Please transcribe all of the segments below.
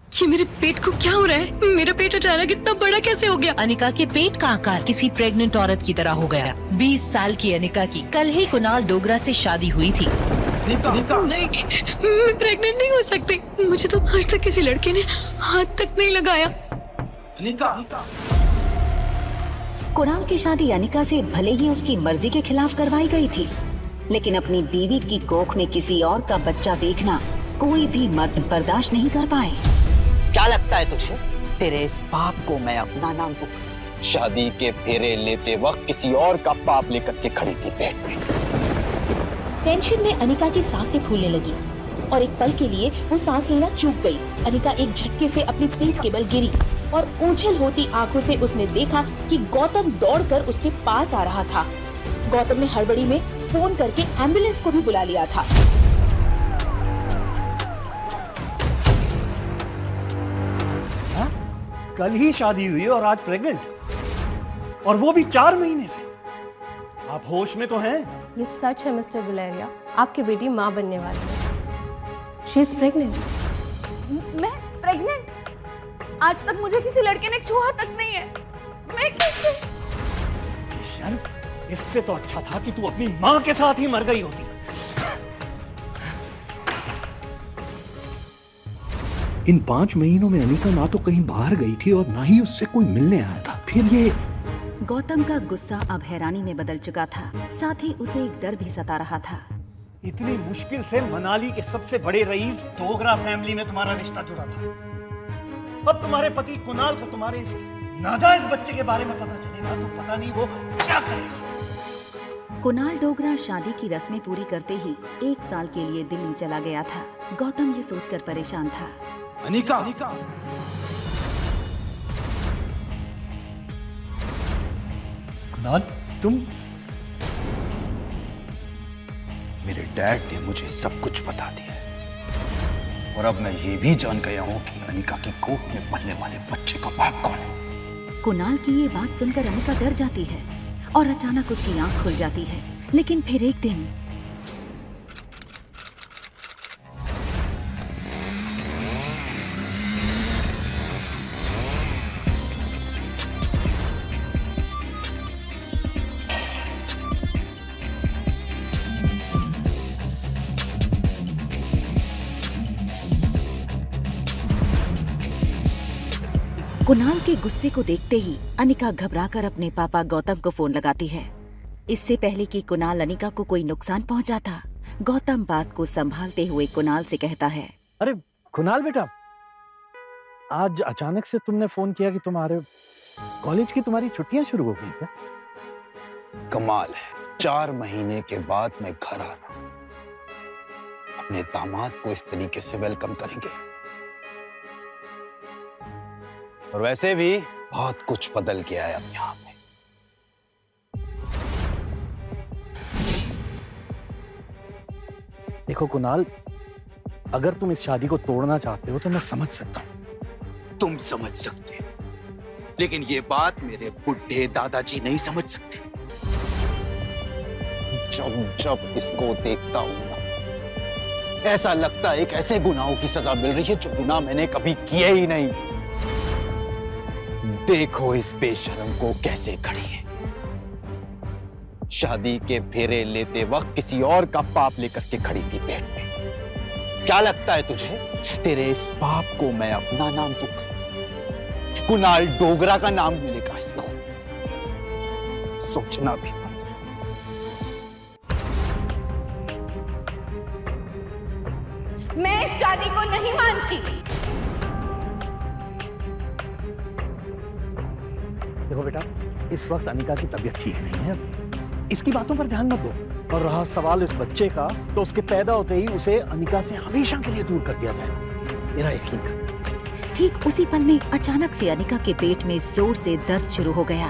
ये मेरे पेट को क्या हो रहा है? मेरा पेट अचानक इतना बड़ा कैसे हो गया? अनिका के पेट का आकार किसी प्रेग्नेंट औरत की तरह हो गया। 20 साल की अनिका की कल ही कुणाल डोगरा से शादी हुई थी। नहीं, मैं प्रेग्नेंट नहीं हो सकती। मुझे तो आज तक किसी लड़के ने हाथ तक नहीं लगाया। कुणाल की शादी अनिका से भले ही उसकी मर्जी के खिलाफ करवाई गई थी, लेकिन अपनी बीवी की कोख में किसी और का बच्चा देखना कोई भी मर्द बर्दाश्त नहीं कर पाए। क्या लगता है तुझे तेरे इस पाप को मैं अपना नाम दूंगा? शादी के फेरे लेते वक्त किसी और का पाप लेकर के खड़ी थी पेट में। टेंशन में अनिका की सांसें फूलने लगी और एक पल के लिए वो सांस लेना चूक गई। अनिका एक झटके से अपनी पीठ के बल गिरी और ऊंचल होती आंखों से उसने देखा कि गौतम दौड़कर उसके पास आ रहा था। गौतम ने हड़बड़ी में फोन करके एम्बुलेंस को भी बुला लिया था। कल ही शादी हुई और आज प्रेग्नेंट, और वो भी 4 महीने से। आप होश में तो हैं? ये सच है मिस्टर गुलेरिया, आपकी बेटी माँ बनने वाली है। She is pregnant. मैं प्रेग्नेंट? आज तक मुझे किसी लड़के ने छुआ तक नहीं है। मैं कैसे? शर्म, इससे तो अच्छा था कि तू अपनी माँ के साथ ही मर गई होती। इन 5 महीनों में अनिका ना तो कहीं बाहर गई थी और ना ही उससे कोई मिलने आया था। फिर ये गौतम का गुस्सा अब हैरानी में बदल चुका था, साथ ही उसे एक डर भी सता रहा था। इतनी मुश्किल से मनाली के सबसे बड़े रईस डोगरा फैमिली में तुम्हारा रिश्ता जुड़ा था। अब तुम्हारे पति कुणाल को तुम्हारे इस नाजायज बच्चे के बारे में पता चलेगा तो पता नहीं वो क्या करेगा। कुणाल डोगरा शादी की रस्में पूरी करते ही 1 साल के लिए दिल्ली चला गया था। गौतम ये सोचकर परेशान था। अनिका, कुणाल, तुम? मेरे डैड ने मुझे सब कुछ बता दिया और अब मैं ये भी जान गया हूँ कि अनिका की कोख में पलने वाले बच्चे का बाप कौन है। कुणाल की ये बात सुनकर अनिका डर जाती है और अचानक उसकी आंख खुल जाती है। लेकिन फिर एक दिन कुणाल के गुस्से को देखते ही अनिका घबराकर अपने पापा गौतम को फोन लगाती है। इससे पहले कि कुणाल अनिका को कोई नुकसान पहुंचाता, गौतम बात को संभालते हुए कुणाल से कहता है, अरे कुणाल बेटा, आज अचानक से तुमने फोन किया कि तुम्हारे कॉलेज की तुम्हारी छुट्टियां शुरू हो गई क्या? कमाल है, 4 महीने के बाद मैं घर आ रहा हूं। अपने दामाद को इस तरीके से वेलकम करेंगे। और वैसे भी बहुत कुछ बदल गया है अब यहाँ पे। देखो कुणाल, अगर तुम इस शादी को तोड़ना चाहते हो तो मैं समझ सकता हूँ। तुम समझ सकते, लेकिन ये बात मेरे बुढ़े दादाजी नहीं समझ सकते। जब जब इसको देखता हूं ना, ऐसा लगता है एक ऐसे गुनाहों की सजा मिल रही है जो गुनाह मैंने कभी किए ही नहीं। देखो इस बेशरम को कैसे खड़ी है। शादी के फेरे लेते वक्त किसी और का पाप लेकर के खड़ी थी पेट में। क्या लगता है तुझे तेरे इस पाप को मैं अपना नाम दूंगा? कुणाल डोगरा का नाम मिलेगा इसको। सोचना भी मत। मैं इस शादी को नहीं मानती। देखो बेटा, इस वक्त अनिका की तबीयत ठीक नहीं है, इसकी बातों पर ध्यान मत दो। और रहा सवाल इस बच्चे का, तो उसके पैदा होते ही उसे अनिका से हमेशा के लिए दूर कर दिया जाएगा, मेरा यकीन कर। ठीक उसी पल में अचानक से अनिका के पेट में जोर से दर्द शुरू हो गया।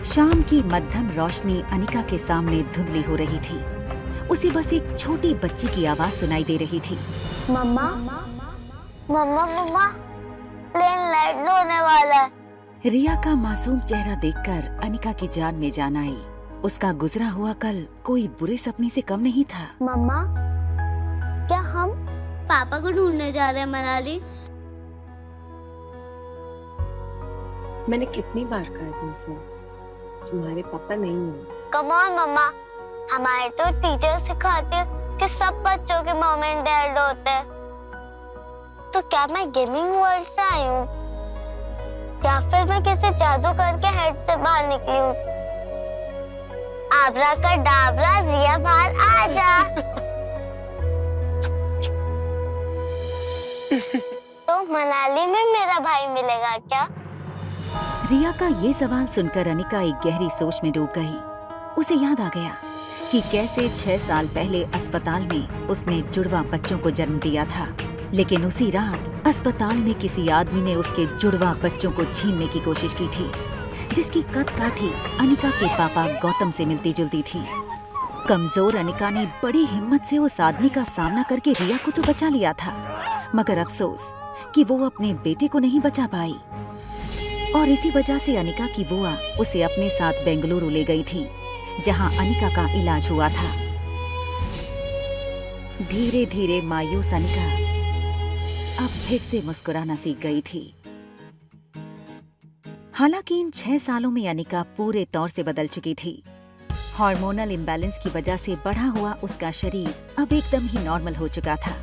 शाम की मध्यम रोशनी अनिका के सामने धुंधली हो रही थी। उसे बस एक छोटी बच्ची की आवाज सुनाई दे रही थी। मम्मा, मम्मा, मम्मा, प्लेन लैंड होने वाला है। रिया का मासूम चेहरा देखकर अनिका की जान में जान आई। उसका गुजरा हुआ कल कोई बुरे सपने से कम नहीं था। मम्मा, क्या हम पापा को ढूंढने जा रहे हैं मनाली? मैंने कितनी बार कहा तुमसे, तुम्हारे पापा नहीं है। कम ऑन मम्मा, हमारे तो टीचर सिखाते हैं कि सब बच्चों के मॉम एंड डैड होते हैं। तो क्या मैं गेमिंग वर्ल्ड से आई हूँ, या फिर मैं किसी जादू करके हेड से बाहर निकली हूँ? आबरा का डाबरा, रिया बाहर आ जा। तो मनाली में मेरा भाई मिलेगा क्या? रिया का ये सवाल सुनकर अनिका एक गहरी सोच में डूब गई। उसे याद आ गया कि कैसे 6 साल पहले अस्पताल में उसने जुड़वा बच्चों को जन्म दिया था, लेकिन उसी रात अस्पताल में किसी आदमी ने उसके जुड़वा बच्चों को छीनने की कोशिश की थी, जिसकी कद काठी अनिका के पापा गौतम से मिलती जुलती थी। कमजोर अनिका ने बड़ी हिम्मत से उस आदमी का सामना करके रिया को तो बचा लिया था, मगर अफसोस कि वो अपने बेटे को नहीं बचा पाई। और इसी वजह से अनिका की बुआ उसे अपने साथ बेंगलुरु ले गई थी, जहां अनिका का इलाज हुआ था। धीरे धीरे मायूस अनिका अब फिर से मुस्कुराना सीख गई थी। हालांकि इन 6 सालों में अनिका पूरे तौर से बदल चुकी थी। हार्मोनल इम्बैलेंस की वजह से बढ़ा हुआ उसका शरीर अब एकदम ही नॉर्मल हो चुका था।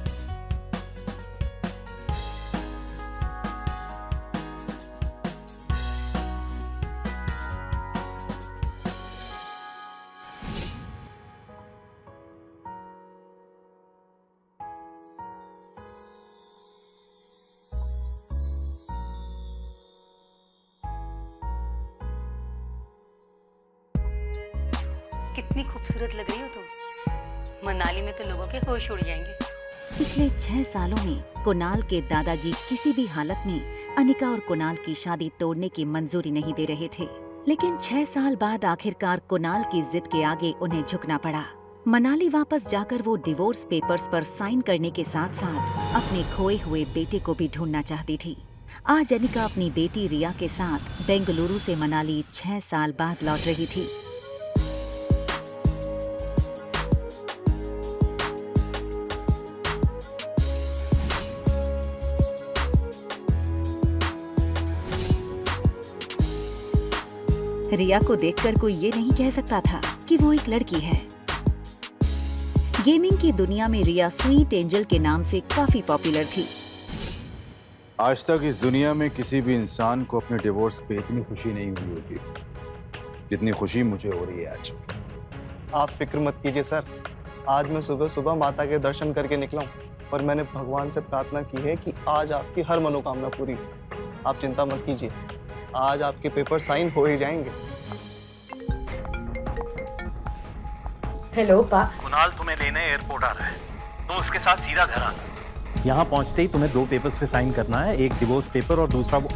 कितनी खूबसूरत लग रही हो तुम। मनाली में तो लोगों के होश उड़ जाएंगे। पिछले 6 सालों में कुणाल के दादाजी किसी भी हालत में अनिका और कुणाल की शादी तोड़ने की मंजूरी नहीं दे रहे थे, लेकिन 6 साल बाद आखिरकार कुणाल की जिद के आगे उन्हें झुकना पड़ा। मनाली वापस जाकर वो डिवोर्स पेपर्स पर साइन करने के साथ साथ अपने खोए हुए बेटे को भी ढूंढना चाहती थी। आज अनिका अपनी बेटी रिया के साथ बेंगलुरु से मनाली 6 साल बाद लौट रही थी। रिया को देखकर कोई ये नहीं कह सकता था कि वो एक लड़की है। गेमिंग की दुनिया में रिया स्वीट एंजल के नाम से काफी पॉपुलर थी। आज तक इस दुनिया में किसी भी इंसान को अपने डिवोर्स पे इतनी खुशी नहीं हुई होगी जितनी खुशी मुझे हो रही है आज। आप फिक्र मत कीजिए सर, आज मैं सुबह सुबह माता के दर्शन करके निकला हूँ और मैंने भगवान से प्रार्थना की है कि आज आपकी हर मनोकामना पूरी हो। आप चिंता मत कीजिए, आज आपके पेपर साइन हो ही जाएंगे। हेलो पा। कुणाल तुम्हें लेने एयरपोर्ट आ रहा है, तुम उसके साथ सीधा घर आना। यहाँ पहुँचते ही तुम्हें 2 पेपर्स पे साइन करना है, एक डिवोर्स पेपर और दूसरा वो।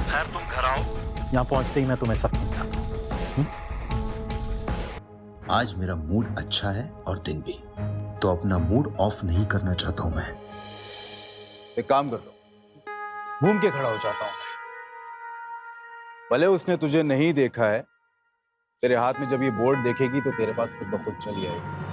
खैर तुम घर आओ, यहाँ पहुँचते ही मैं तुम्हें सब समझाता हूँ। आज मेरा मूड अच्छा है और दिन भी, तो अपना मूड ऑफ नहीं करना चाहता हूँ मैं। एक काम कर लो, घूम के खड़ा हो जाता हूँ। भले उसने तुझे नहीं देखा है, तेरे हाथ में जब ये बोर्ड देखेगी तो तेरे पास खुद ब खुद चली आएगी।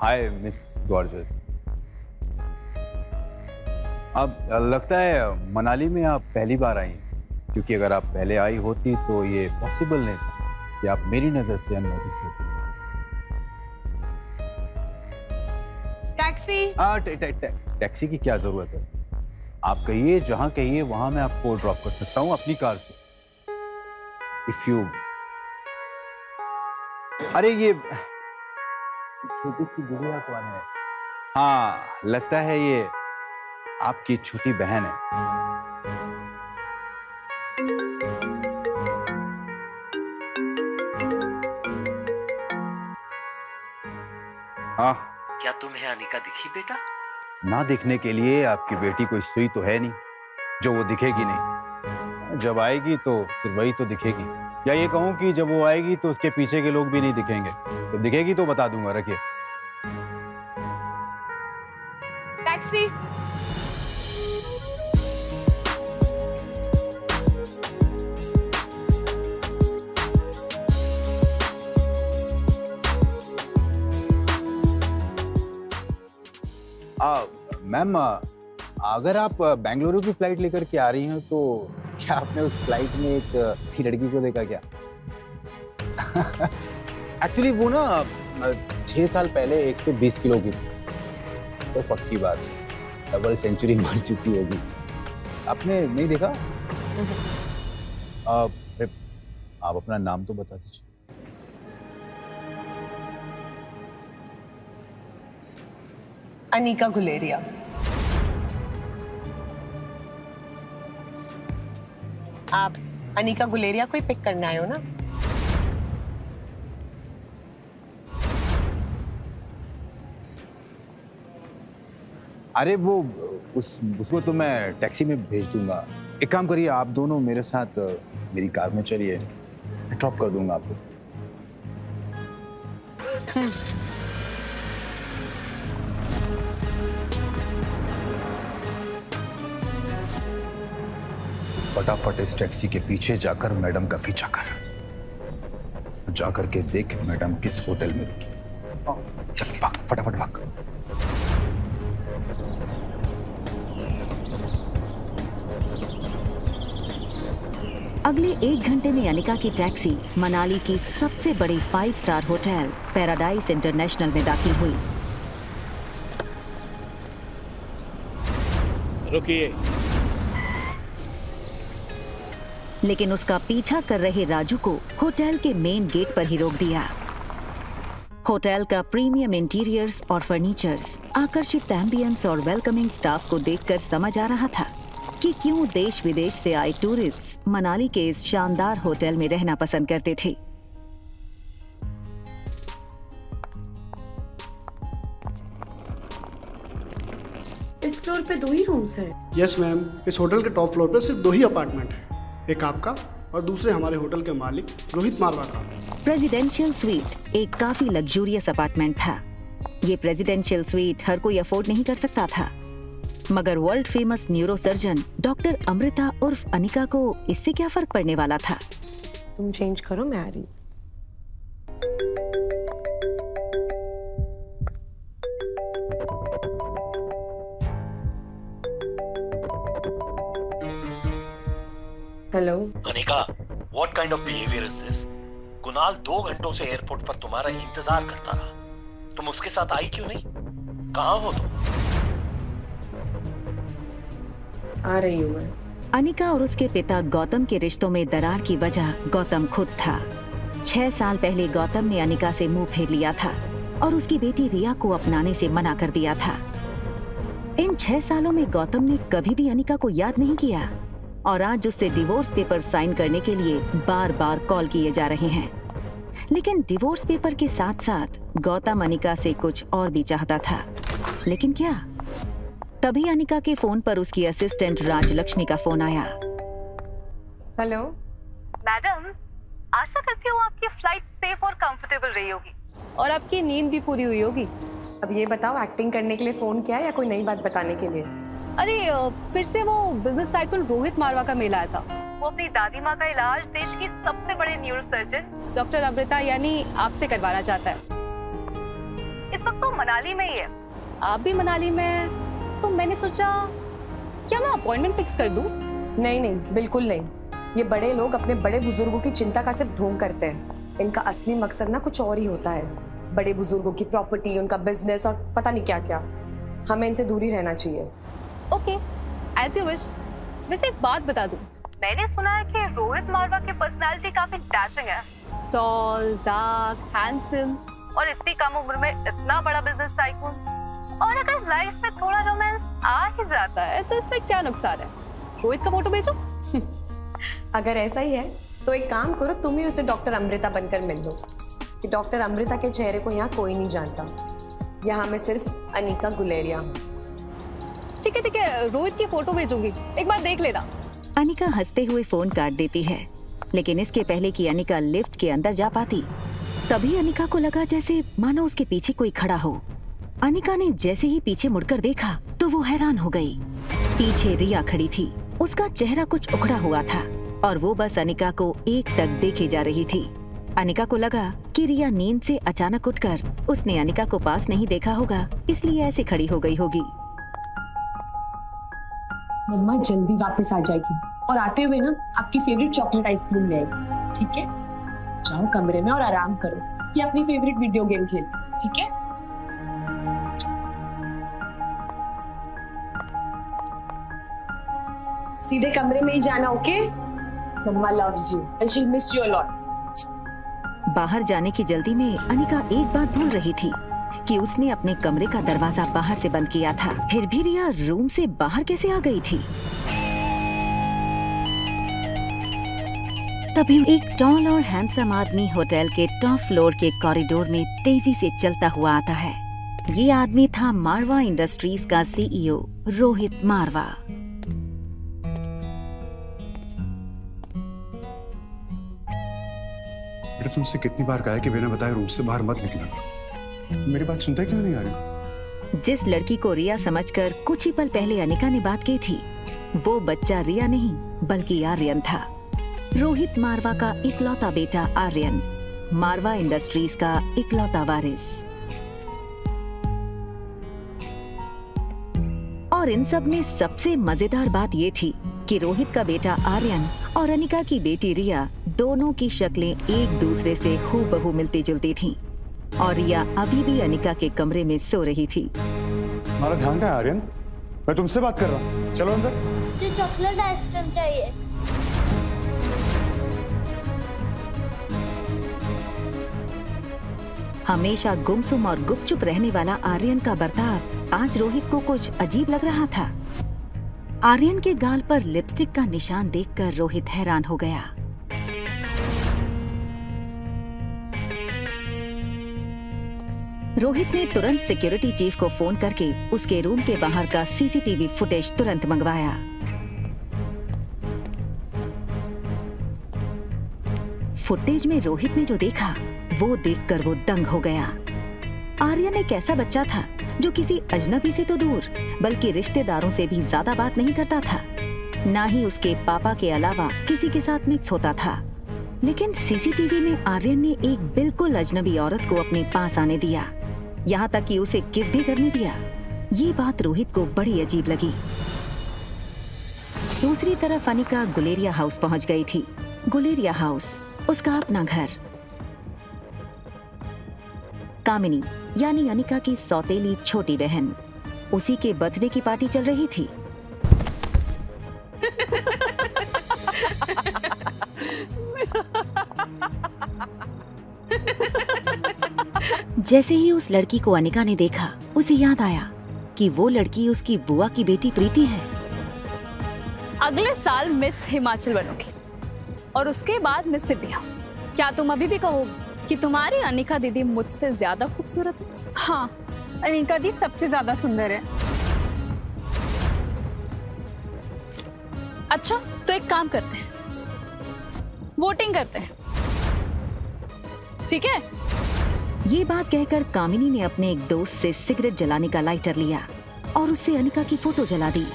Hi miss gorgeous. अब लगता है मनाली में आप पहली बार आई हैं, क्योंकि अगर आप पहले आई होती तो ये पॉसिबल नहीं था कि आप मेरी नजर से अननोटिस होती। टैक्सी। टैक्सी की क्या जरूरत है? आप कहिए, जहां कहिए वहां मैं आपको ड्रॉप कर सकता हूं अपनी कार से। इफ यू अरे ये छोटी सी गुड़िया कौन है? हाँ, लगता है ये आपकी छोटी बहन है। हाँ, क्या तुम्हें अनिका दिखी बेटा? ना दिखने के लिए आपकी बेटी कोई सुई तो है नहीं जो वो दिखेगी नहीं। जब आएगी तो सिर्फ वही तो दिखेगी, या ये कहूँ कि जब वो आएगी तो उसके पीछे के लोग भी नहीं दिखेंगे। तो दिखेगी तो बता दूंगा। रखिए। टैक्सी। मैम, अगर आप बेंगलुरु की फ्लाइट लेकर के आ रही हैं तो क्या आपने उस फ्लाइट में एक लड़की को देखा क्या? एक्चुअली वो ना 6 साल पहले 120 किलो की थी। तो पक्की बात है, डबल सेंचुरी मार चुकी होगी। आपने नहीं देखा? आप अपना नाम तो बता दीजिए। अनिका गुलेरिया। आप अनिका गुलेरिया को ही पिक करने आए हो ना? अरे वो उसको तो मैं टैक्सी में भेज दूंगा। एक काम करिए, आप दोनों मेरे साथ मेरी कार में चलिए, ड्रॉप कर दूंगा आपको। फटाफट इस टैक्सी के पीछे जाकर मैडम का पीछा कर, जाकर के देख मैडम किस होटल में रुकी। चल भाग, फटाफट भाग। अगले 1 घंटे में अनिका की टैक्सी मनाली की सबसे बड़ी 5 स्टार होटल पैराडाइज इंटरनेशनल में दाखिल हुई। रुकिए। लेकिन उसका पीछा कर रहे राजू को होटल के मेन गेट पर ही रोक दिया। होटल का प्रीमियम इंटीरियर्स और फर्नीचर्स, आकर्षित एम्बियंस और वेलकमिंग स्टाफ को देखकर समझ आ रहा था कि क्यों देश विदेश से आए टूरिस्ट्स मनाली के इस शानदार होटल में रहना पसंद करते थे। इस फ्लोर पे 2 ही रूम्स हैं। यस मैम, इस होटल के टॉप फ्लोर पे सिर्फ 2 ही अपार्टमेंट है, एक आपका और दूसरे हमारे होटल के मालिक रोहित मारवा का। प्रेसिडेंशियल स्वीट एक काफी लग्जूरियस अपार्टमेंट था। ये प्रेसिडेंशियल स्वीट हर कोई अफोर्ड नहीं कर सकता था, मगर world famous neuro surgeon doctor Amrita उर्फ अनिका को इससे क्या फर्क पड़ने वाला था। तुम चेंज करो, मैं आ रही। Hello Anika, what kind of behaviour is this? Kunal 2 घंटों से एयरपोर्ट पर तुम्हारा इंतजार करता रहा, तुम उसके साथ आई क्यों नहीं? कहाँ हो तुम? आ रही हूँ मैं। अनिका और उसके पिता गौतम के रिश्तों में दरार की वजह गौतम खुद था। 6 साल पहले गौतम ने अनिका से मुंह फेर लिया था और उसकी बेटी रिया को अपनाने से मना कर दिया था। इन 6 सालों में गौतम ने कभी भी अनिका को याद नहीं किया और आज उससे डिवोर्स पेपर साइन करने के लिए बार बार कॉल किए जा रहे हैं। लेकिन डिवोर्स पेपर के साथ साथ गौतम अनिका से कुछ और भी चाहता था। लेकिन क्या? तभी अनिका के फोन पर उसकी असिस्टेंट राजलक्ष्मी का फोन आया। हेलो मैडम, आशा करती हूँ आपकी फ्लाइट सेफ और कंफर्टेबल रही होगी और आपकी नींद भी पूरी हुई होगी। अब ये बताओ, एक्टिंग करने के लिए फोन किया या कोई नई बात बताने के लिए? अरे फिर से वो बिजनेस टाइकून रोहित मारवा का मेल आया था। वो अपनी दादी माँ का इलाज देश की सबसे बड़े न्यूरो सर्जन डॉक्टर अमृता यानी आपसे करवाना चाहता है। इस वक्त वो मनाली में ही है, आप भी मनाली में हैं। तो मैंने सोचा क्या मैं अपॉइंटमेंट फिक्स कर दूं? नहीं नहीं, बिल्कुल नहीं। ये बड़े लोग अपने बड़े बुजुर्गों की चिंता का सिर्फ ढोंग करते हैं। इनका असली मकसद ना कुछ और ही होता है। बड़े बुजुर्गों की प्रॉपर्टी, उनका बिजनेस और पता नहीं क्या क्या। हमें इनसे दूरी रहना चाहिए। Okay, as you wish. वैसे एक बात बता दूं, मैंने सुना है कि रोहित मारवा की पर्सनालिटी काफी डैशिंग है। टॉल, डार्क, हैंडसम और इतनी कम उम्र में इतना बड़ा बिजनेस टाइकून। और अगर लाइफ में थोड़ा रोमांस आ ही जाता है तो इसमें क्या नुकसान है? रोहित का फोटो भेजो। अगर ऐसा ही है तो एक काम करो, तुम ही उसे डॉक्टर अमृता बनकर मिल लो। कि डॉक्टर अमृता के चेहरे को यहाँ कोई नहीं जानता। यहाँ मैं सिर्फ अनिका गुलेरिया हूँ। ठीक है, रोहित की फोटो भेजूंगी, एक बार देख लेना। अनिका हंसते हुए फोन काट देती है, लेकिन इसके पहले कि अनिका लिफ्ट के अंदर जा पाती, तभी अनिका को लगा जैसे मानो उसके पीछे कोई खड़ा हो। अनिका ने जैसे ही पीछे मुड़कर देखा तो वो हैरान हो गई। पीछे रिया खड़ी थी। उसका चेहरा कुछ उखड़ा हुआ था और वो बस अनिका को एकटक देखे जा रही थी। अनिका को लगा कि रिया नींद से अचानक उठकर उसने अनिका को पास नहीं देखा होगा, इसलिए ऐसे खड़ी हो गई होगी। मम्मा जल्दी वापस आ जाएगी और आते हुए ना आपकी फेवरेट चॉकलेट आइसक्रीम ले आएगी, ठीक है? जाओ कमरे में और आराम करो या अपनी फेवरेट वीडियो गेम खेल, ठीक है? सीधे कमरे में ही जाना, okay? Mumma loves you and she miss you a lot. बाहर जाने की जल्दी में अनिका एक बात भूल रही थी कि उसने अपने कमरे का दरवाजा बाहर से बंद किया था। फिर भी रिया रूम से बाहर कैसे आ गई थी? तभी एक टॉल और हैंडसम आदमी होटल के टॉप फ्लोर के कॉरिडोर में तेजी से चलता हुआ आता है। ये आदमी था मारवा इंडस्ट्रीज का सीईओ रोहित मारवा। बेटा तुमसे कितनी बार कहा है कि बिना बताए रूम से बाहर मत निकला करो। मेरी बात सुनते क्यों नहीं आ रही? जिस लड़की को रिया समझकर कुछ ही पल पहले अनिका ने बात की थी, वो बच्चा रिया नहीं बल्कि आर्यन था। रोहित मारवा का इकलौता बेटा आर्यन, मारवा इंडस्ट्रीज का इकलौता वारिस। और इन सब में सबसे मजेदार बात ये थी कि रोहित का बेटा आर्यन और अनिका की बेटी रिया दोनों की शक्लें एक दूसरे से हूबहू मिलती जुलती थीं और रिया अभी भी अनिका के कमरे में सो रही थी। हमारा ध्यान कहाँ है आर्यन? मैं तुमसे बात कर रहा हूँ, चलो अंदर। मुझे चॉकलेट आइसक्रीम चाहिए। हमेशा गुमसुम और गुपचुप रहने वाला आर्यन का बर्ताव आज रोहित को कुछ अजीब लग रहा था। आर्यन के गाल पर लिपस्टिक का निशान देखकर रोहित हैरान हो गया। रोहित ने तुरंत सिक्योरिटी चीफ को फोन करके उसके रूम के बाहर का सीसीटीवी फुटेज तुरंत मंगवाया। फुटेज में रोहित ने जो देखा वो देखकर वो दंग हो गया। आर्यन एक ऐसा बच्चा था जो किसी अजनबी से तो दूर बल्कि रिश्तेदारों से भी ज्यादा बात नहीं करता था, ना ही उसके पापा के अलावा किसी के साथ मिक्स होता था। लेकिन सीसीटीवी में आर्यन ने एक बिल्कुल अजनबी औरत को अपने पास आने दिया, यहाँ तक कि उसे किस भी करने दिया। ये बात रोहित को बड़ी अजीब लगी। दूसरी तरफ अनिका गुलेरिया हाउस पहुंच गई थी। गुलेरिया हाउस उसका अपना घर। कामिनी यानी अनिका की सौतेली छोटी बहन, उसी के बर्थडे की पार्टी चल रही थी। जैसे ही उस लड़की को अनिका ने देखा, उसे याद आया कि वो लड़की उसकी बुआ की बेटी प्रीति है। अगले साल मिस हिमाचल बनोगी और उसके बाद मिस इंडिया। क्या तुम अभी भी कहोगी कि तुम्हारी अनिका दीदी मुझसे ज्यादा खूबसूरत है? हाँ, अनिका दी सबसे ज्यादा सुंदर है। अच्छा, तो एक काम करते हैं, वोटिंग करते हैं, ठीक है? ये बात कहकर कामिनी ने अपने एक दोस्त से सिगरेट जलाने का लाइटर लिया और उससे अनिका की फोटो जला दी।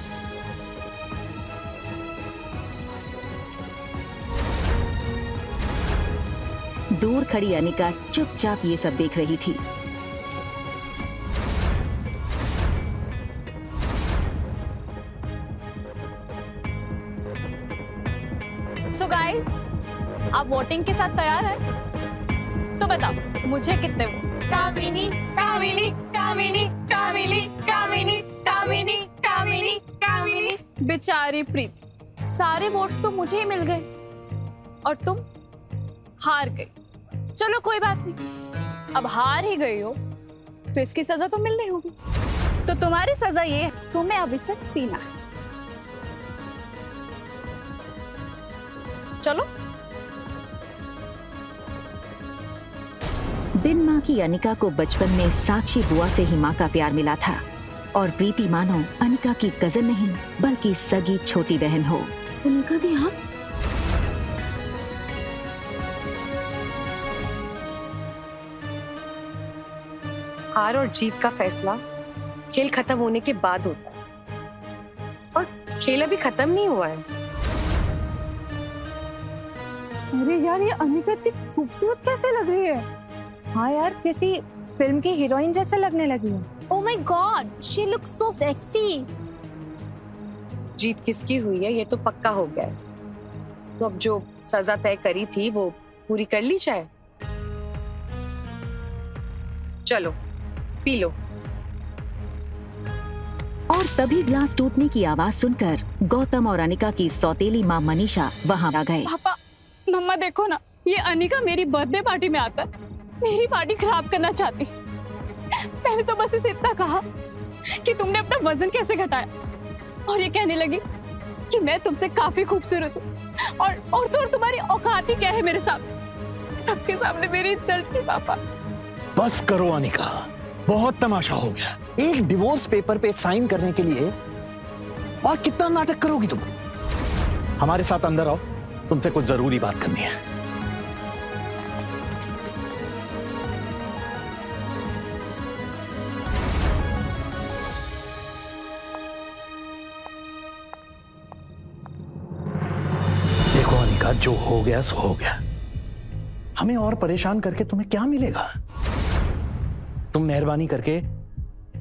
दूर खड़ी अनिका चुपचाप ये सब देख रही थी। सो गाइस, आप वोटिंग के साथ तैयार हैं? तो बताओ मुझे कितने वोट? कामिनी कामिनी कामिनी कामिनी कामिनी कामिनी कामिनी कामिनी। बेचारी प्रीति, सारे वोट्स तो मुझे ही मिल गए और तुम हार गई। चलो कोई बात नहीं, अब हार ही गई हो तो इसकी सजा तो मिलनी होगी। तो तुम्हारी सजा ये है, तुम्हें अब इसे पीना है। चलो। बिन माँ की अनिका को बचपन में साक्षी बुआ से ही माँ का प्यार मिला था और प्रीति मानो अनिका की कजन नहीं बल्कि सगी छोटी बहन हो। अनिका दी हाँ? हार और जीत का फैसला खेल खत्म होने के बाद होता है और खेल अभी खत्म नहीं हुआ है। अरे यार, ये अनिका इतनी खूबसूरत कैसे लग रही है? हाँ यार, किसी फिल्म की हीरोइन जैसे लगने लगी है। Oh my God, she looks so sexy. जीत किसकी हुई है ये तो पक्का हो गया है, तो अब जो सजा तय करी थी वो पूरी कर ली जाए। चलो पी लो। और तभी ग्लास टूटने की आवाज सुनकर गौतम और अनिका की सौतेली माँ मनीषा वहाँ आ गए। पापा, मम्मा देखो ना, ये अनिका मेरी बर्थडे पार्टी में आकर मेरी पार्टी खराब करना चाहती। मैंने तो बस इसे इतना कहा कि तुमने अपना वजन कैसे घटाया, और ये कहने लगी कि मैं तुमसे काफी खूबसूरत हूँ और तुम्हारी औकात ही क्या है मेरे सामने। सबके सामने मेरी इज्जत की। पापा बस करो अनिका, बहुत तमाशा हो गया। एक डिवोर्स पेपर पे साइन करने के लिए और कितना नाटक करोगी तुम? हमारे साथ अंदर आओ, तुमसे कुछ जरूरी बात करनी है। देखो अनिका, जो हो गया सो हो गया। हमें और परेशान करके तुम्हें क्या मिलेगा? तुम मेहरबानी करके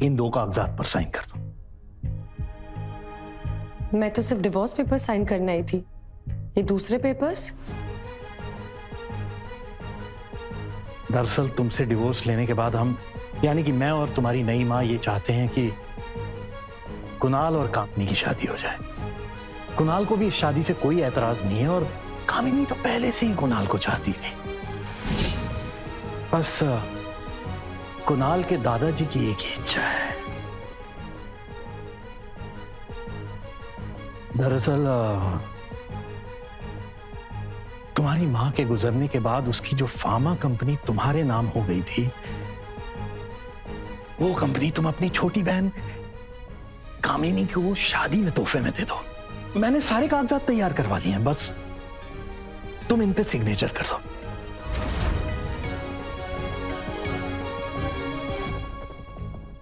इन दो कागजात पर साइन कर दो। मैं तो सिर्फ डिवोर्स पेपर साइन करने आई थी, ये दूसरे पेपर्स? दरअसल तुमसे डिवोर्स लेने के बाद हम, यानी कि मैं और तुम्हारी नई माँ, ये चाहते हैं कि कुणाल और कामिनी की शादी हो जाए। कुणाल को भी इस शादी से कोई एतराज नहीं है और कामिनी तो पहले से ही कुणाल को चाहती थी। बस कुणाल के दादाजी की एक ही इच्छा है। दरअसल तुम्हारी मां के गुजरने के बाद उसकी जो फार्मा कंपनी तुम्हारे नाम हो गई थी, वो कंपनी तुम अपनी छोटी बहन कामिनी को शादी में तोहफे में दे दो। मैंने सारे कागजात तैयार करवा लिए हैं, बस तुम इन पे सिग्नेचर कर दो।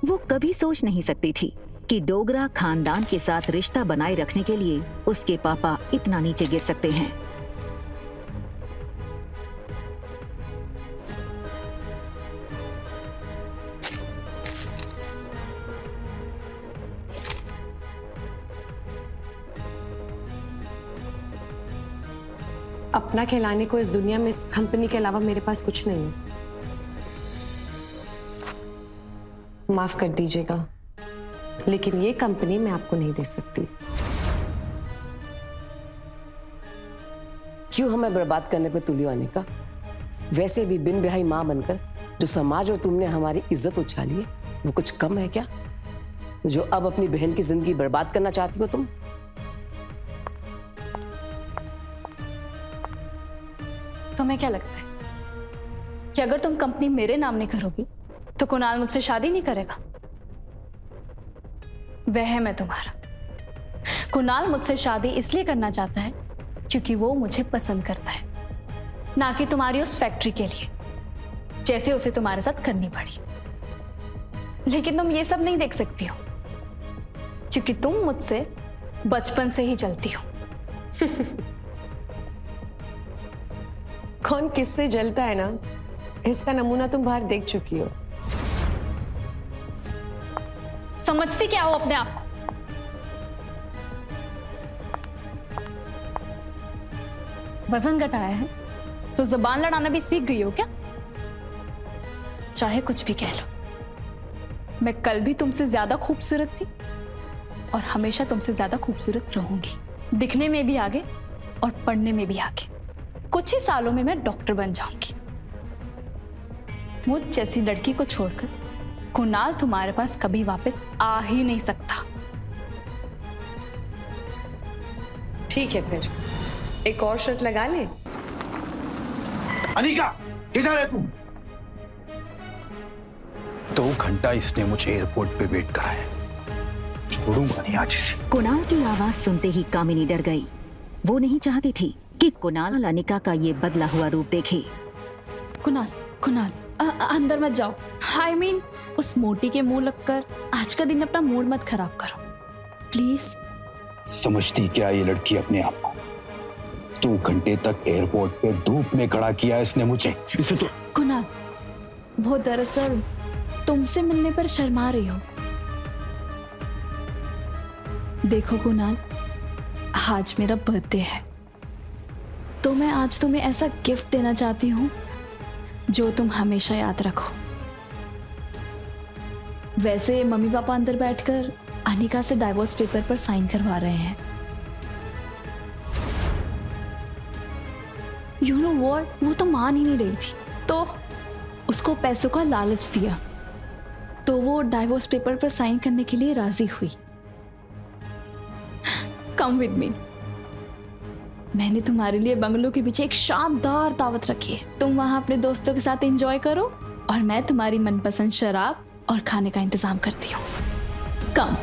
वो कभी सोच नहीं सकती थी कि डोगरा खानदान के साथ रिश्ता बनाए रखने के लिए उसके पापा इतना नीचे गिर सकते हैं। अपना कहलाने को इस दुनिया में इस कंपनी के अलावा मेरे पास कुछ नहीं है। माफ कर दीजिएगा, लेकिन ये कंपनी मैं आपको नहीं दे सकती। क्यों हमें बर्बाद करने पे तुली हो अनिका? वैसे भी बिन ब्याही माँ बनकर जो समाज और तुमने हमारी इज्जत उछाली है, वो कुछ कम है क्या? जो अब अपनी बहन की जिंदगी बर्बाद करना चाहती हो तुम? तुम्हें क्या लगता है कि अगर तुम कंपनी मेरे नाम नहीं करोगी तो कुणाल मुझसे शादी नहीं करेगा? वह है मैं तुम्हारा। कुणाल मुझसे शादी इसलिए करना चाहता है क्योंकि वो मुझे पसंद करता है, ना कि तुम्हारी उस फैक्ट्री के लिए, जैसे उसे तुम्हारे साथ करनी पड़ी। लेकिन तुम ये सब नहीं देख सकती हो क्योंकि तुम मुझसे बचपन से ही चलती हो। कौन किससे जलता है ना, इसका नमूना तुम बाहर देख चुकी हो। समझती क्या हो अपने आप को? वजन घटाया है तो जुबान लड़ाना भी सीख गई हो क्या? चाहे कुछ भी कह लो, मैं कल भी तुमसे ज्यादा खूबसूरत थी और हमेशा तुमसे ज्यादा खूबसूरत रहूंगी। दिखने में भी आगे और पढ़ने में भी आगे। कुछ ही सालों में मैं डॉक्टर बन जाऊंगी। मुझ जैसी लड़की को छोड़कर कुणाल तुम्हारे पास कभी वापस आ ही नहीं सकता। ठीक है, फिर एक और शर्त लगा ले। अनिका, किधर है तू? 2 घंटा इसने मुझे एयरपोर्ट पे वेट कराया, छोड़ूंगा नहीं आज इसे। कुणाल की आवाज सुनते ही कामिनी डर गई। वो नहीं चाहती थी कि कुणाल अनिका का ये बदला हुआ रूप देखे। कुणाल, कुणाल, अंदर मत जाओ। I mean, उस मोटी के मुंह लगकर आज का दिन अपना मूड मत खराब करो, प्लीज। समझती क्या ये लड़की अपने आप को? 2 घंटे तक एयरपोर्ट पे धूप में खड़ा किया इसने मुझे। इसे तो कुणाल, वो दरअसल तुमसे मिलने पर शर्मा रही हो। देखो कुणाल, आज मेरा बर्थडे है, तो मैं आज तुम्हें ऐसा गिफ्ट देना चाहती हूँ जो तुम हमेशा याद रखो। वैसे मम्मी पापा अंदर बैठकर अनिका से डाइवोर्स पेपर पर साइन करवा रहे हैं। यू नो व्हाट, वो तो मान ही नहीं रही थी, तो उसको पैसों का लालच दिया, तो वो डाइवोर्स पेपर पर साइन करने के लिए राजी हुई। कम विद मी, मैंने तुम्हारे लिए बंगलो के पीछे एक शानदार दावत रखी है। तुम वहां अपने दोस्तों के साथ एंजॉय करो और मैं तुम्हारी मनपसंद शराब और खाने का इंतजाम करती हूँ। कम।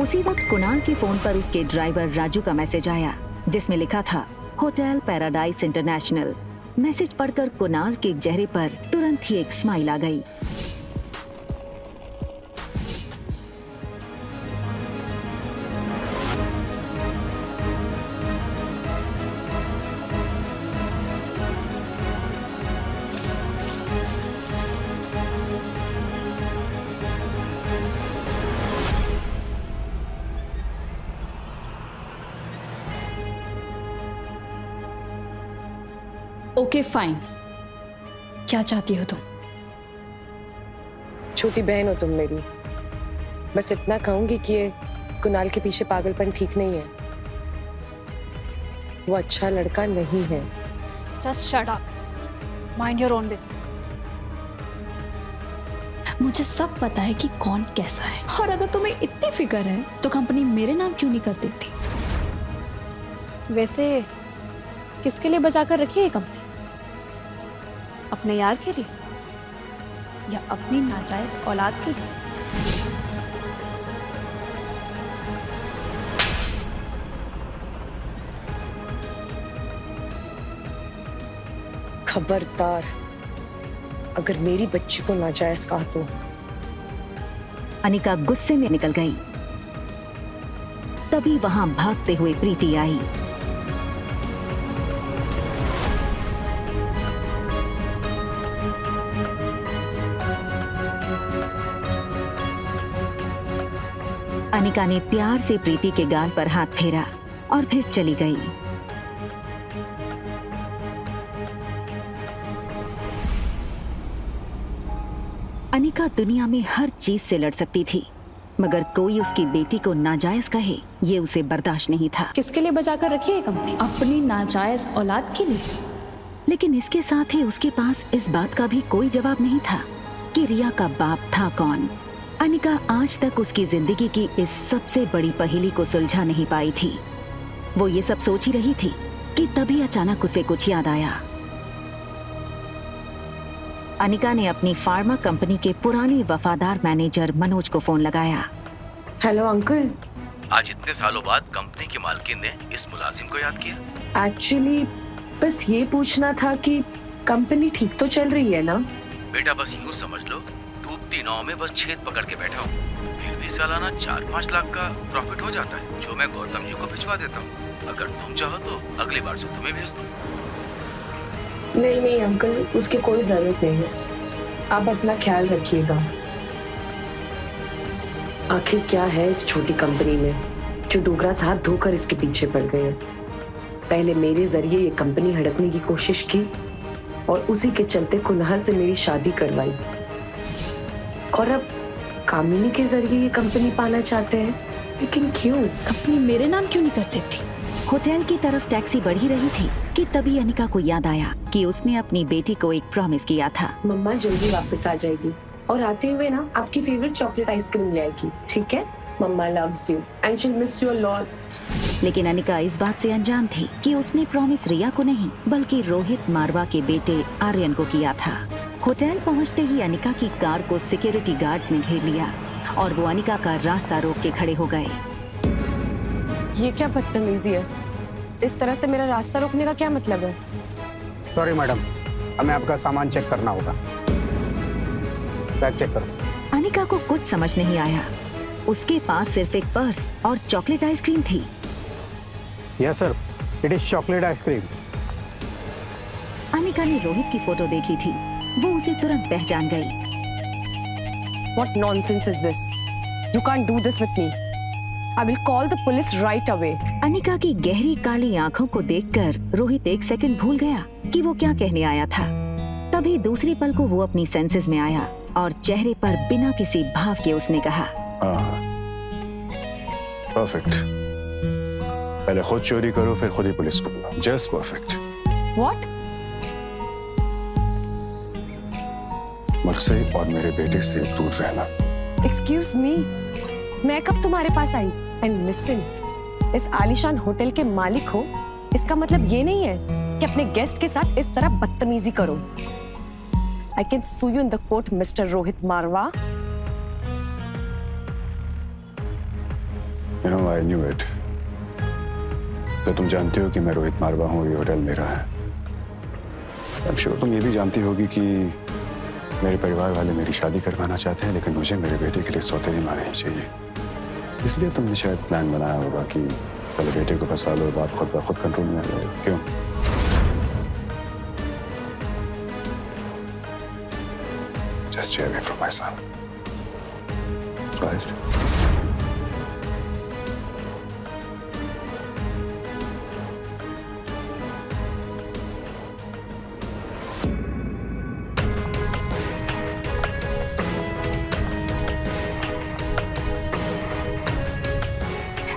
उसी वक्त कुणाल के फोन पर उसके ड्राइवर राजू का मैसेज आया, जिसमें लिखा था होटल पैराडाइज इंटरनेशनल। मैसेज पढ़कर कुणाल के चेहरे पर तुरंत ही एक स्माइल आ गई। ओके फाइन, क्या चाहती हो तुम? छोटी बहन हो तुम मेरी। बस इतना कहूंगी कि ये कुणाल के पीछे पागलपन ठीक नहीं है। वो अच्छा लड़का नहीं है। Just shut up, mind your own business. मुझे सब पता है कि कौन कैसा है, और अगर तुम्हें इतनी फिक्र है तो कंपनी मेरे नाम क्यों नहीं कर देती? वैसे किसके लिए बचा कर रखी है ये कंपनी? अपने यार के लिए या अपनी नाजायज औलाद के लिए? खबरदार, अगर मेरी बच्ची को नाजायज कहा तो। अनिका गुस्से में निकल गई। तभी वहां भागते हुए प्रीति आई। अनिका ने प्यार से प्रीति के गाल पर हाथ फेरा और फिर चली गई। अनिका दुनिया में हर चीज से लड़ सकती थी, मगर कोई उसकी बेटी को नाजायज कहे, ये उसे बर्दाश्त नहीं था। किसके लिए बचा कर रखी है कंपनी? अपनी नाजायज औलाद के लिए। लेकिन इसके साथ ही उसके पास इस बात का भी कोई जवाब नहीं था कि रिया का बाप था कौन। अनिका आज तक उसकी जिंदगी की इस सबसे बड़ी पहेली को सुलझा नहीं पाई थी। वो ये सब सोच ही रही थी कि तभी अचानक उसे कुछ याद आया। अनिका ने अपनी फार्मा कंपनी के पुराने वफादार मैनेजर मनोज को फोन लगाया। Hello uncle. आज इतने सालों बाद कंपनी की मालकिन ने इस मुलाजिम को याद किया? एक्चुअली बस ये पूछना था कि कंपनी ठीक तो चल रही है ना? बेटा बस यूं समझ लो, डूबती नाव में बस छेद पकड़ के बैठा हूँ। फिर भी सालाना 4-5 लाख का प्रॉफिट हो जाता है, जो मैं गौतम जी को भिजवा देता हूँ। अगर तुम चाहो तो अगली बार से तुम्हें भेज दूँ। नहीं नहीं अंकल, उसकी कोई जरूरत नहीं है। आप अपना ख्याल रखिएगा। आखिर क्या है इस छोटी कंपनी में जो डोगरा हाथ धोकर इसके पीछे पड़ गए? पहले मेरे जरिए ये कंपनी हड़पने की कोशिश की और उसी के चलते कुणाल से मेरी शादी करवाई, और अब कामिनी के जरिए ये कंपनी पाना चाहते हैं। लेकिन क्यों? कंपनी मेरे नाम क्यों नहीं कर देती? होटल की तरफ टैक्सी बढ़ ही रही थी कि तभी अनिका को याद आया कि उसने अपनी बेटी को एक प्रॉमिस किया था। मम्मा जल्दी वापस आ जाएगी और आते हुए ना आपकी फेवरेट चॉकलेट आइसक्रीम ले आएगी, ठीक है? Mumma loves you and she miss you a lot. लेकिन अनिका इस बात से अनजान थी कि उसने प्रॉमिस रिया को नहीं बल्कि रोहित मारवा के बेटे आर्यन को किया था। होटल पहुंचते ही अनिका की कार को सिक्योरिटी गार्ड्स ने घेर लिया और वो अनिका का रास्ता रोक के खड़े हो गए। ये क्या बदतमीजी है? इस तरह से मेरा रास्ता रोकने का क्या मतलब है? सॉरी मैडम, हमें आपका सामान चेक करना होगा। बैग चेक करो। अनिका को कुछ समझ नहीं आया। उसके पास सिर्फ एक पर्स और चॉकलेट आइसक्रीम थी। Yes sir, it is chocolate ice cream. Anika ने रोहित की फोटो देखी थी, वो उसे तुरंत पहचान गई। What nonsense is this? You can't do this with me. I will call the police right away. Anika की गहरी काली आंखों को देखकर रोहित एक सेकंड भूल गया कि वो क्या कहने आया था। तभी दूसरी पल को वो अपनी सेंसेस में आया और चेहरे पर बिना किसी भाव के उसने कहा, परफेक्ट। पहले खुद चोरी करो फिर खुद ही पुलिस को बुलाओ। Just perfect. What? मुझ से और मेरे बेटे से दूर रहना। Excuse me. मैं कब तुम्हारे पास आई? And listen, इस आलीशान होटल के मालिक हो, इसका मतलब ये नहीं है कि अपने गेस्ट के साथ इस तरह बदतमीजी करो। I can sue you in the court, Mr. Rohit Marwa. You know, I knew it. तो तुम जानती हो कि मैं रोहित मारवा हूँ, ये होटल मेरा है। I'm sure तुम ये भी जानती होगी कि मेरे परिवार वाले मेरी शादी करवाना चाहते हैं, लेकिन मुझे मेरे बेटे के लिए सौतेली माँ नहीं चाहिए। इसलिए तुमने शायद प्लान बनाया होगा कि पहले बेटे को फंसा लो, बात खुद ब खुद कंट्रोल में आ जाएगी। क्यों? Just stay away from my son. Right?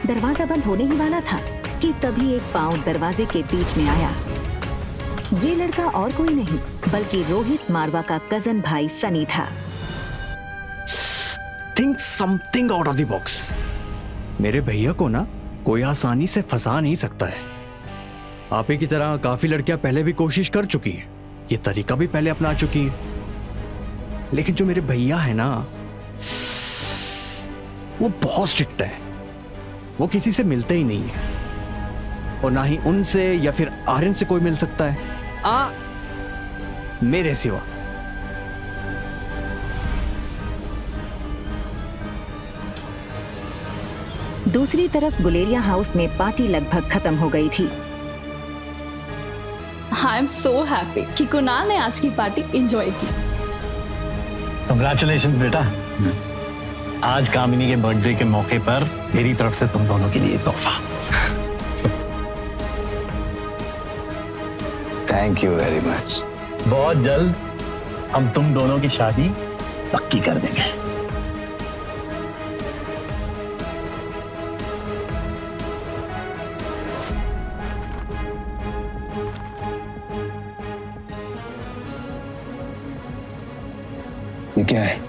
दरवाजा बंद होने ही वाला था कि तभी एक पांव दरवाजे के बीच में आया। ये लड़का और कोई नहीं बल्कि रोहित मारवा का कजन भाई सनी था। Think something out of the box. मेरे भैया को ना कोई आसानी से फंसा नहीं सकता है। आप ही की तरह काफी लड़कियां पहले भी कोशिश कर चुकी हैं, ये तरीका भी पहले अपना चुकी है, लेकिन जो मेरे भैया है ना, वो बहुत स्ट्रिक्ट है। वो किसी से मिलते ही नहीं है और ना ही उनसे या फिर आर्यन से कोई मिल सकता है, मेरे सिवा। दूसरी तरफ गुलेरिया हाउस में पार्टी लगभग खत्म हो गई थी। आई एम सो हैप्पी कि कुणाल ने आज की पार्टी एंजॉय की। कंग्रेचुलेशंस बेटा। आज कामिनी के बर्थडे के मौके पर मेरी तरफ से तुम दोनों के लिए तोहफा। Thank you very much. बहुत जल्द हम तुम दोनों की शादी पक्की कर देंगे। ये क्या है?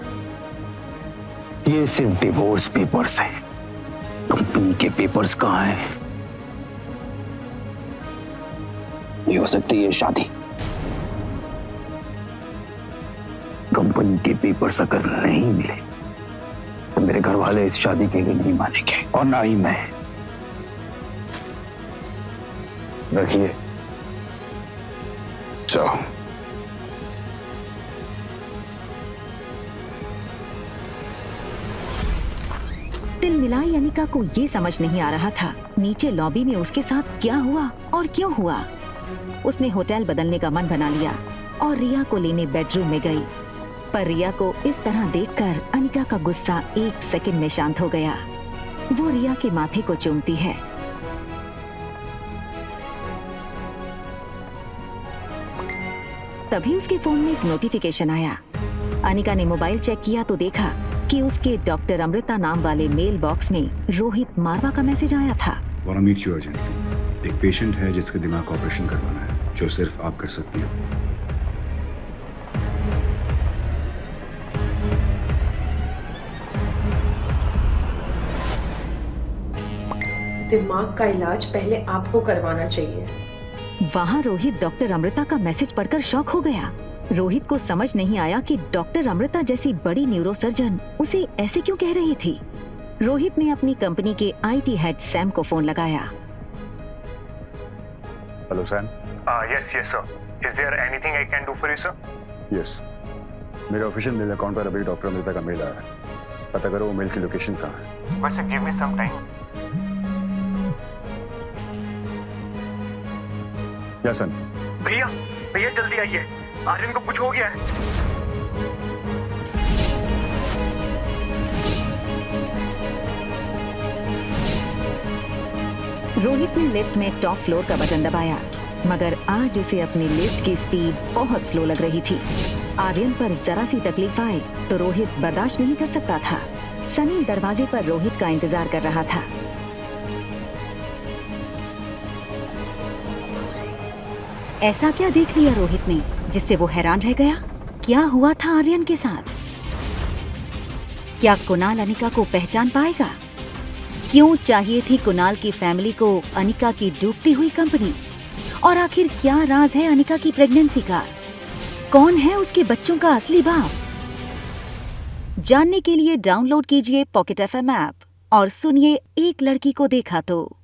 ये सिर्फ डिवोर्स पेपर्स हैं। कंपनी के पेपर्स कहाँ हैं? ये हो सकती है शादी। कंपनी के पेपर्स अगर नहीं मिले तो मेरे घर वाले इस शादी के लिए नहीं मानेंगे और ना ही मैं। रखिए, चलो। दिल मिलाई अनिका को ये समझ नहीं आ रहा था नीचे लॉबी में उसके साथ क्या हुआ और क्यों हुआ। उसने होटल बदलने का मन बना लिया और रिया को लेने बेडरूम में गई, पर रिया को इस तरह देखकर अनिका का गुस्सा एक सेकंड में शांत हो गया। वो रिया के माथे को चूमती है। तभी उसके फोन में एक नोटिफिकेशन आया। अनिका ने मोबाइल चेक किया तो देखा कि उसके डॉक्टर अमृता नाम वाले मेल बॉक्स में रोहित मारवा का मैसेज आया था। Want to meet you urgently. एक पेशेंट है जिसके दिमाग का ऑपरेशन करवाना है, जो सिर्फ आप कर सकती हो। दिमाग का इलाज पहले आपको करवाना चाहिए। वहाँ रोहित डॉक्टर अमृता का मैसेज पढ़कर शॉक हो गया। रोहित को समझ नहीं आया कि डॉक्टर अमृता जैसी बड़ी न्यूरोसर्जन उसे ऐसे क्यों कह रही थी। रोहित ने अपनी कंपनी के आईटी हेड सैम को फोन लगाया। Hello Sam. Yes sir. Is there anything I can do for you sir? Yes, मेरे ऑफिशियल मेल अकाउंट पर अभी डॉक्टर अमृता का मेल आया है। पता करो वो मेल की लोकेशन कहाँ है। वैसे give me some time. Yes sir. भैया भैया जल्दी आइए, आर्यन को कुछ हो गया है। रोहित ने लिफ्ट में टॉप फ्लोर का बटन दबाया, मगर आज उसे अपनी लिफ्ट की स्पीड बहुत स्लो लग रही थी। आर्यन पर जरा सी तकलीफ आए तो रोहित बर्दाश्त नहीं कर सकता था। सनी दरवाजे पर रोहित का इंतजार कर रहा था। ऐसा क्या देख लिया रोहित ने जिससे वो हैरान रह गया? क्या हुआ था आर्यन के साथ? क्या कुणाल अनिका को पहचान पाएगा? क्यों चाहिए थी कुणाल की फैमिली को अनिका की डूबती हुई कंपनी? और आखिर क्या राज है अनिका की प्रेगनेंसी का? कौन है उसके बच्चों का असली बाप? जानने के लिए डाउनलोड कीजिए पॉकेट FM ऐप और सुनिए एक लड़की को देखा तो।